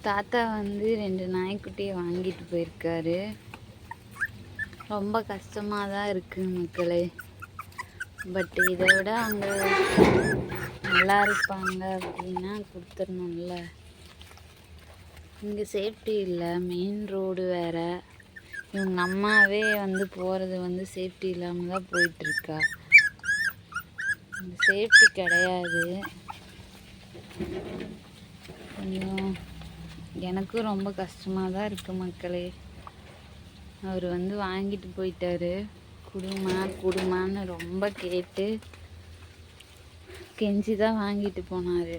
தாத்தா வந்து 2 நாய்க்குட்டியை வாங்கிட்டு போயிருக்காரு. ரொம்ப கஷ்டமாக தான் இருக்குது மக்களே. பட் இதை விட அவங்க நல்லா இருப்பாங்க அப்படின்னா கொடுத்துடணும்ல. இங்கே சேஃப்டி இல்லை, மெயின் ரோடு வேறு. இவங்க அம்மாவே வந்து போகிறது வந்து சேஃப்டி இல்லாமல் தான் போயிட்டுருக்கா. சேஃப்டி கிடையாது. கொஞ்சம் எனக்கும் ரொம்ப கஷ்டமாக தான் இருக்குது மக்களே. அவர் வந்து வாங்கிட்டு போயிட்டாரு. குடுமான்னு ரொம்ப கேட்டு கெஞ்சி தான் வாங்கிட்டு போனார்.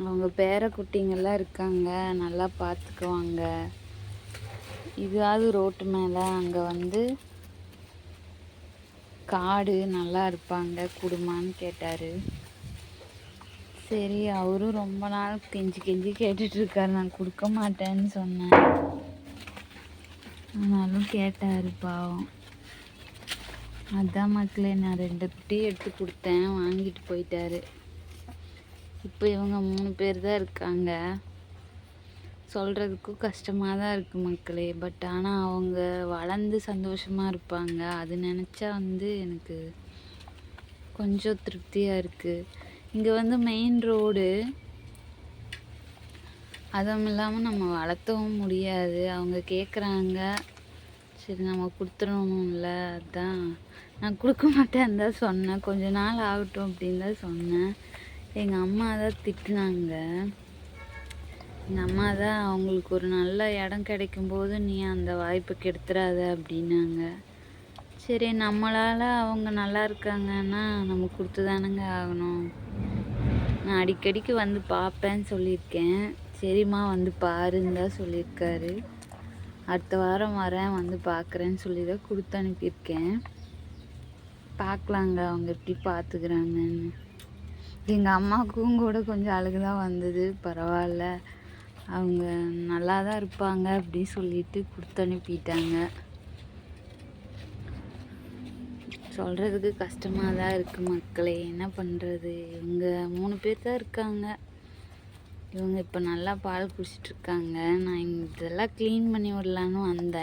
அவங்க பேரக்குட்டிங்கெல்லாம் இருக்காங்க, நல்லா பார்த்துக்குவாங்க. இதாவது ரோட்டு மேலே அங்கே வந்து காடு நல்லா இருப்பாங்க, குடுமான்னு கேட்டார். சரி, அவரும் ரொம்ப நாள் கெஞ்சி கேட்டுட்ருக்காரு. நான் கொடுக்க மாட்டேன்னு சொன்னேன், ஆனாலும் கேட்டார் பாவம். அதான் மக்களே, நான் 2 குட்டியை எடுத்து கொடுத்தேன், வாங்கிட்டு போயிட்டாரு. இப்போ இவங்க 3 பேர் தான் இருக்காங்க. சொல்கிறதுக்கும் கஷ்டமாக தான் இருக்குது மக்களே. பட் ஆனால் அவங்க வளர்ந்து சந்தோஷமாக இருப்பாங்க. அது நினச்சா வந்து எனக்கு கொஞ்சம் திருப்தியாக இருக்குது. இங்கே வந்து மெயின் ரோடு, அதுவும் இல்லாமல் நம்ம வளர்த்தவும் முடியாது. அவங்க கேட்குறாங்க, சரி நம்ம கொடுத்துடணும்ல. அதான் நான் கொடுக்க மாட்டேன்னு தான் சொன்னேன். கொஞ்ச நாள் ஆகட்டும் அப்படின்னு தான் சொன்னேன். எங்கள் அம்மா தான் திட்டினாங்க. எங்கள் அம்மா தான் அவங்களுக்கு ஒரு நல்ல இடம் கிடைக்கும்போது நீ அந்த வாய்ப்பை கெடுத்துறாத அப்படின்னாங்க. சரி, நம்மளால் அவங்க நல்லா இருக்காங்கன்னா நம்ம கொடுத்து தானேங்க ஆகணும். நான் அடிக்கடிக்கு வந்து பார்ப்பேன்னு சொல்லியிருக்கேன். சரிம்மா வந்து பாருன்னு தான் சொல்லியிருக்காரு. அடுத்த வாரம் வரேன், வந்து பார்க்குறேன்னு சொல்லி தான் கொடுத்து அனுப்பியிருக்கேன். பார்க்கலாங்க அவங்க எப்படி பார்த்துக்கிறாங்கன்னு. எங்கள் அம்மாவுக்கும் கூட கொஞ்சம் அழுகு தான் வந்தது. பரவாயில்ல, அவங்க நல்லா தான் இருப்பாங்க அப்படி சொல்லிட்டு கொடுத்து அனுப்பிட்டாங்க. சொல்கிறதுக்கு கஷ்டமாக தான் இருக்குது மக்களே. என்ன பண்ணுறது, இவங்க 3 பேர் தான் இருக்காங்க. இவங்க இப்போ நல்லா பால் குடிச்சிட்ருக்காங்க. நான் இதெல்லாம் க்ளீன் பண்ணி விடலான்னு வந்தேன்.